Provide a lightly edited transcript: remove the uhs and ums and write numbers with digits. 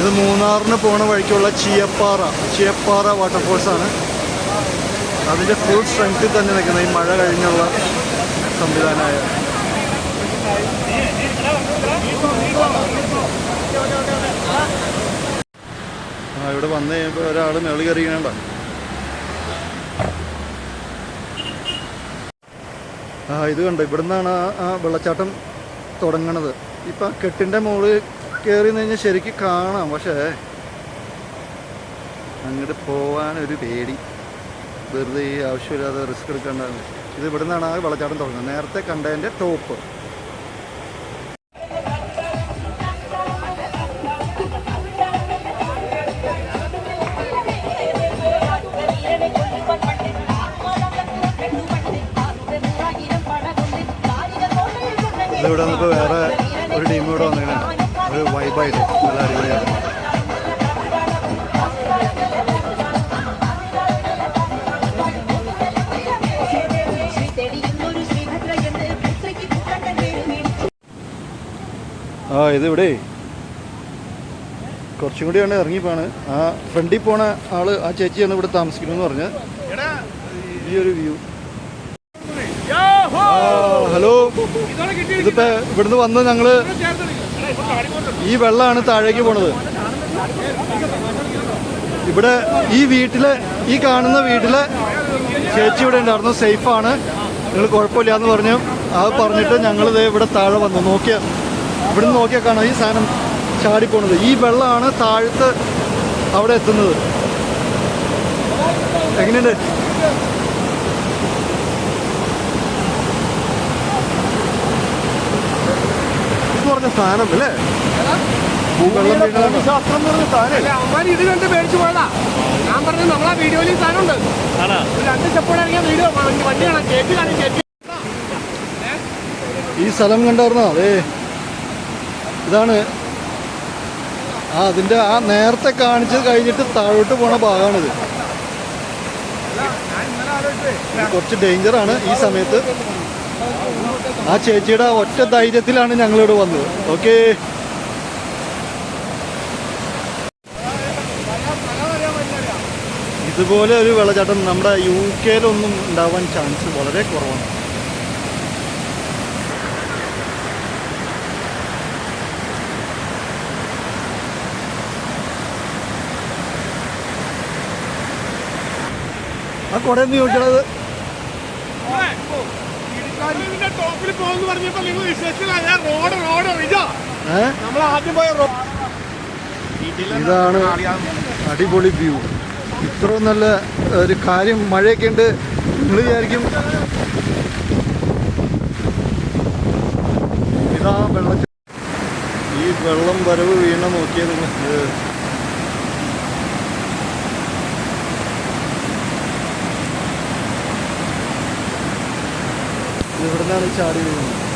ഇത് മൂന്നാറിന് പോണ വഴിക്കുള്ള ചിയപ്പാറ വാട്ടർഫോൾസാണ്. അതിൻ്റെ ഫുൾ സ്ട്രെങ്ത്തിൽ തന്നെ നിൽക്കുന്നത് ഈ മഴ കഴിഞ്ഞുള്ള സംവിധാനമായ. ഇവിടെ വന്നു കഴിയുമ്പോൾ ഒരാൾ മേളിൽ കയറിക്കണ്ട. ഇത് കണ്ടോ, ഇവിടുന്നാണ് ആ വെള്ളച്ചാട്ടം തുടങ്ങണത്. ഇപ്പം കെട്ടിൻ്റെ മുകളിൽ കയറി കഴിഞ്ഞാൽ ശരിക്കും കാണാം, പക്ഷേ അങ്ങോട്ട് പോകാനൊരു പേടി. വെറുതെ ഈ ആവശ്യമില്ലാതെ റിസ്ക് എടുക്കേണ്ടതാണ്. ഇത് ഇവിടുന്നാണ് ആ വെള്ളച്ചാട്ടം തുടങ്ങുന്നത്, നേരത്തെ കണ്ടതിൻ്റെ ടോപ്പ്. ഇതിവിടെ നമുക്ക് വേറെ ഒരു ടീം ഇവിടെ വന്നിട്ടുണ്ട്. ഒരു വൈബായിട്ട് നല്ല അടിപൊളിയാണ്. ഇതിവിടെ കുറച്ചും കൂടിയാണ് ഇറങ്ങിപ്പോണ്. ആ ഫ്രണ്ടിൽ പോണ ആള്, ആ ചേച്ചിയാണ് ഇവിടെ താമസിക്കണമെന്ന് പറഞ്ഞ്. ഈ ഒരു വ്യൂ. ഹലോ, ഇതിപ്പോ ഇവിടുന്ന് വന്ന് ഞങ്ങള് ഈ വെള്ളമാണ് താഴേക്ക് പോണത്. ഇവിടെ ഈ കാണുന്ന വീട്ടിലെ ചേച്ചി ഇവിടെ ഉണ്ടായിരുന്നു. സേഫാണ്, നിങ്ങൾ കുഴപ്പമില്ല എന്ന് പറഞ്ഞു. അത് പറഞ്ഞിട്ട് ഞങ്ങളിത് ഇവിടെ താഴെ വന്നു. ഇവിടുന്ന് നോക്കിയാൽ കാണാം ഈ സാധനം ചാടിപ്പോണത്. ഈ വെള്ളമാണ് താഴത്ത് അവിടെ എത്തുന്നത്. എങ്ങനെയുണ്ട്? പറഞ്ഞ സാധനം അല്ലേ, ശാസ്ത്രം എന്ന് പറഞ്ഞ സാധനം. ഇത് കണ്ട് മേടിച്ചു പോയതാ. ഞാൻ പറഞ്ഞു നമ്മളാ വീഡിയോയിൽ ഈ സാധനം ഉണ്ട്. 2 സ്റ്റെപ്പോടെ ഇറങ്ങിയ വീഡിയോ വണ്ടി കാണാം, കേറ്റി കാണാം, കേറ്റി. ഈ സ്ഥലം കണ്ടായിരുന്നോ? അതെ, ഇതാണ് അതിൻ്റെ ആ നേരത്തെ കാണിച്ചത് കഴിഞ്ഞിട്ട് താഴോട്ട് പോണ ഭാഗമാണിത്. കുറച്ച് ഡേഞ്ചറാണ് ഈ സമയത്ത്. ആ ചേച്ചിയുടെ ഒറ്റ ധൈര്യത്തിലാണ് ഞങ്ങളിവിടെ വന്നത്. ഓക്കെ, ഇതുപോലെ ഒരു വെള്ളച്ചാട്ടം നമ്മുടെ UK ഉണ്ടാവാൻ ചാൻസ് വളരെ കുറവാണ്. ആ കുടയെന്ന് ചോദിക്കണത് ഇതാണ് അടിപൊളി വ്യൂ. ഇത്രയും നല്ല ഒരു കാര്യം, മഴയൊക്കെ ഉണ്ട്. നിങ്ങൾ വിചാരിക്കും ഇതാ ഈ വെള്ളം വരവ് വീണ നോക്കിയത്. ഇവിടെ നിന്നാണ് ചാടി വീഴുന്നത്.